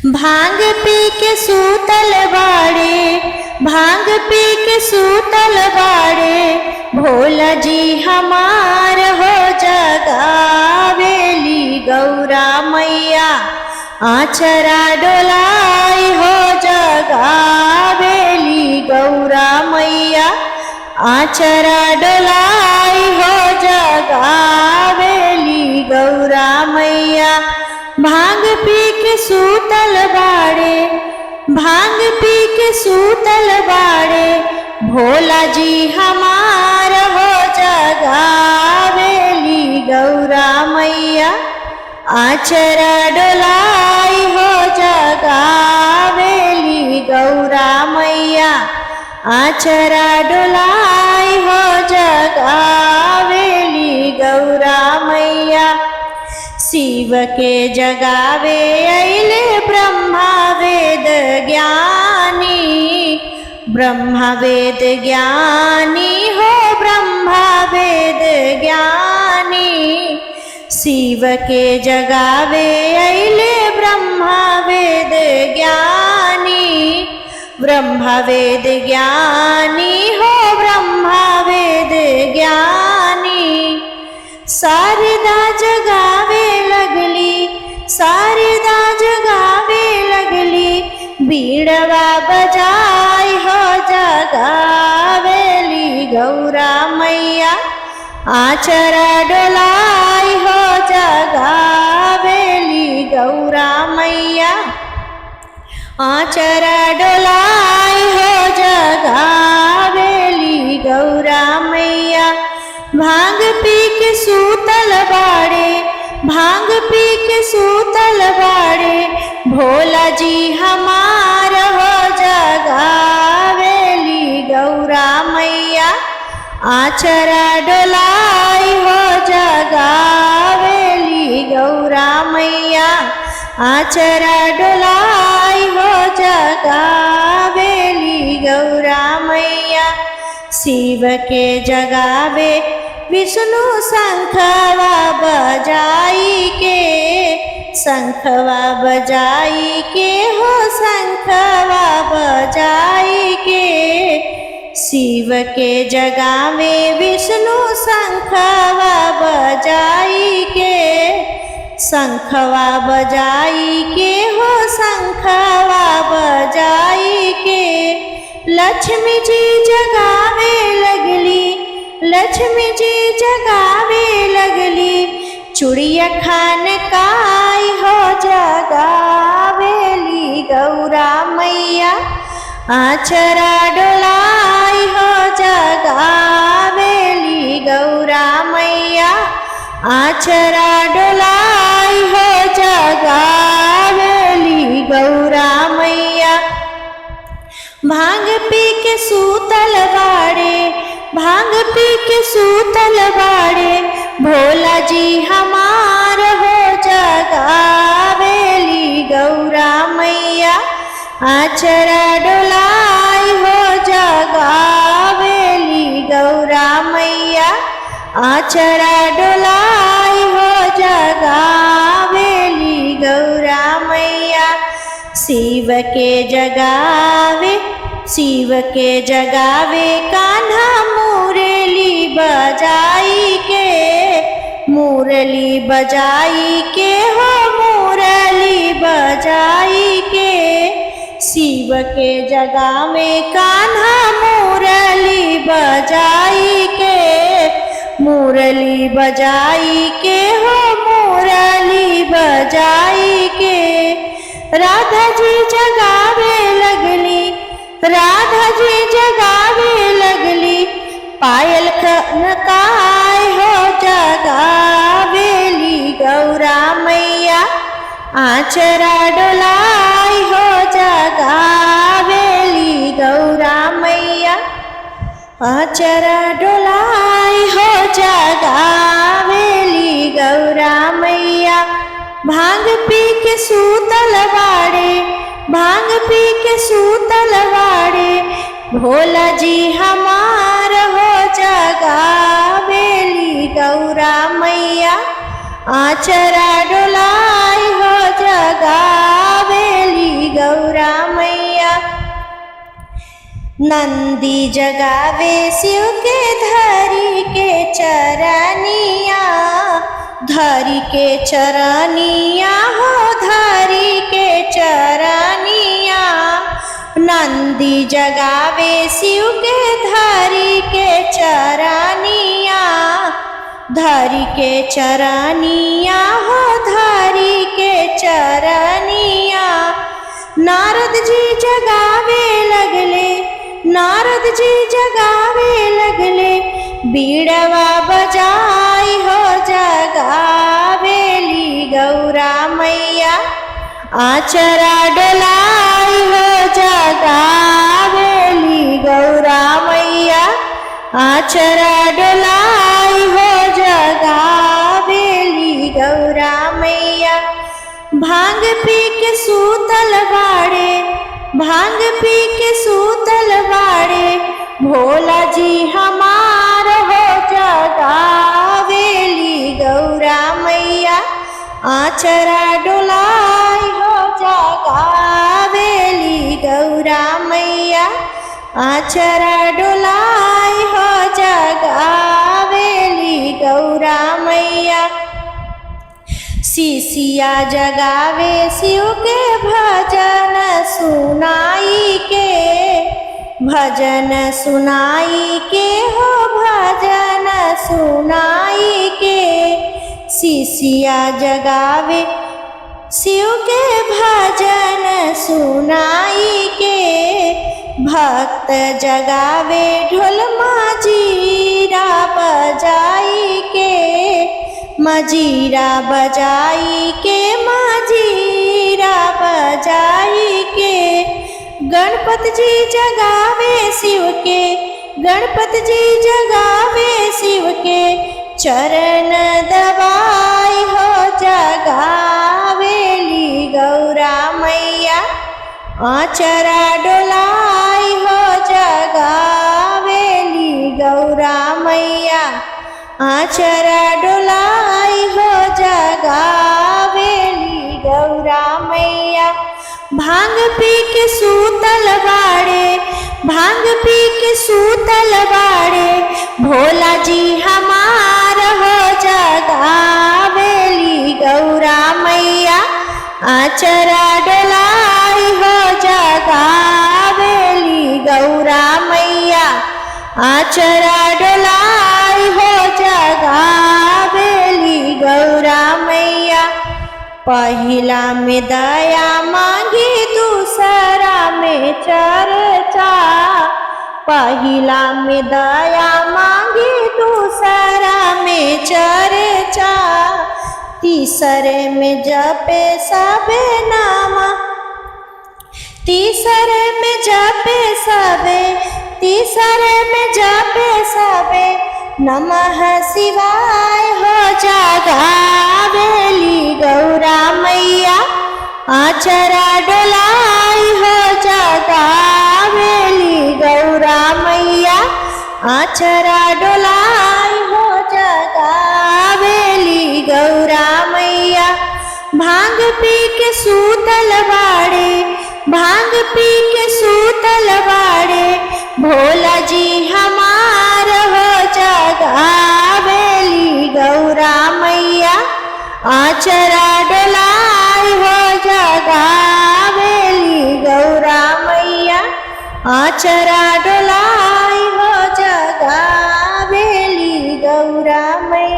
भांग पी के सूतल बाड़े, भांग पी के सूतल बाड़े, भोला जी हमार हो जगावेली गौरा मैया। आचरा डोलाई हो जगावेली गौरा मैया। आचरा डोलाई हो जगावेली गौरा मैया। भांग पी के सूतल बाड़े, भांग पी के सूतल बाड़े, भोला जी हमार हो जगावेली गौरा मैया। आचरा डोलाई हो जगावेली गौरा मैया। आचरा डोलाई हो जगावेली गौरा मैया। शिव के जगावे अइले ब्रह्मा वेद ज्ञानी, ब्रह्मा वेद ज्ञानी हो ब्रह्मा वेद ज्ञानी। शिव के जगावे अइले ब्रह्मा वेद ज्ञानी, ब्रह्मा वेद ज्ञानी हो ब्रह्मा वेद ज्ञानी। शारदा जगावे लगली, शारदा जगावे लगली, बीड़वा बजाई हो जगावेली गौरा मैया। आचरा डोलाई हो जगावेली गौरा मैया। आचरा डोलाई हो जगावेली गौरा मैया। भांग पी के सूतल बाड़े, भांग पी के सूतल बाड़े, भोला जी हमार हो जगावेली गौरा मैया। आचरा डोलाई हो जगावेली गौरा मैया। आचरा डोलाई हो जगावेली गौरा मैया। शिव के जगावे विष्णु शंखवा बजाई के, शंखवा बजाई के हो शंखवा बजाई के। शिव के जगावे विष्णु शंखवा बजाई के, शंखवा बजाई के हो शंखवा बजाई के। लक्ष्मी जी जगावे लगली, लक्ष्मी जी जगावे लगली, चूड़िया खान काई हो जगावेली गौरा मैया। आचरा डोलाई हो जगावेली गौरा मैया। आचरा डोलाई हो जगावेली गौरा मैया। भांग पी के सूतल बाड़े, भांग पी के सूतल बाड़े, भोला जी हमार हो जगावेली गौरा मैया। आचरा डोलाई हो जगावेली गौरा मैया। आचरा डोलाई हो जगावेली गौरा मैया। शिव के जगावे, शिव के जगावे कान्हा मुरली बजाई के, मुरली बजाई के हो मुरली बजाई के। शिव के जगावे कान्हा मुरली बजाई के, मुरली बजाई के हो मुरली बजाई के। राधा जी जगावे लगली, राधा जी जगावे लगली, पायल खनकाय हो जगावेली गौरा मैया। आचरा डोलाई हो जगावेली गौरा मैया। आचरा डोलाई हो जगावेली गौरा मैया। भांग पी के सूतल बाड़े, भांग पी के सूतल बाड़े, भोला जी हमार हो जगावेली गौरा मैया। आचरा डोलाई हो जगावेली नंदी जगावे शिव के धरी के चरनिया, धरी के चरनिया हो धरी के चरनिया। नंदी जगावे शिव के धरी के चरनिया, धरी के चरनिया हो धरी के चरनिया। नारद जी जगावे लगले, नारद जी जगावे लगले, बीड़वा बजाई हो जगावेली गौरा मैया। आचरा डोलाई हो जगावेली गौरा मैया, आचरा डोलाई हो जगावेली गौरा मैया। भांग पी के सूतल बाड़े, भांग पी के सूतल बाड़े, भोला जी हमार हो जगावेली गौरा मैया। आचरा डोलाई हो जगावेली गौरा मैया, आचरा डोलाई हो जगावेली गौरा मैया। शिशिया जगावे शिव के भजन सुनाई के, भजन सुनाई के हो भजन सुनाई के। शिशिया जगावे शिव के भजन सुनाई के, भक्त जगावे ढोल मजीरा बजाई के, मजीरा बजाई के, मजीरा बजाई के। गणपति जी जगावे शिव के, गणपति जी जगावे शिव के, चरण दबाई हो जगावेली गौरा मैया। आचरा डोलाई हो जगावेली गौरा मैया, आचरा डोलाई हो जगावेली गौरा मैया। भांग पी के सूतल बाड़े, भांग पी के सूतल बाड़े, भोला जी हमार हो जगावेली गौरा मैया। आचरा डोलाई हो जगावेली गौरा मैया, आचरा डोलाई हो जगावेली गौरा मैया। पहिला में दया मांगी दूसरा में चर्चा, पहिला में दया मांगी दूसरा में चर्चा। तीसरे में जपे सबे नामा, तीसरे में जपे सबे, तीसरे में जपे सबे, नमः शिवाय हो जगावेली गौरा मैया। आचरा डोलाई हो जगावेली गौरा मैया, आचरा डोलाई हो जगावेली गौरा मैया। भांग पी के सूतल बाड़े, भांग पी के सूतल बाड़े, भोला जी हमार हो जगावेली गौरा मैया। आचरा डोलाई हो जगावेली गौरा मैया, आचरा डोलाई हो जगावेली गौरा मैया।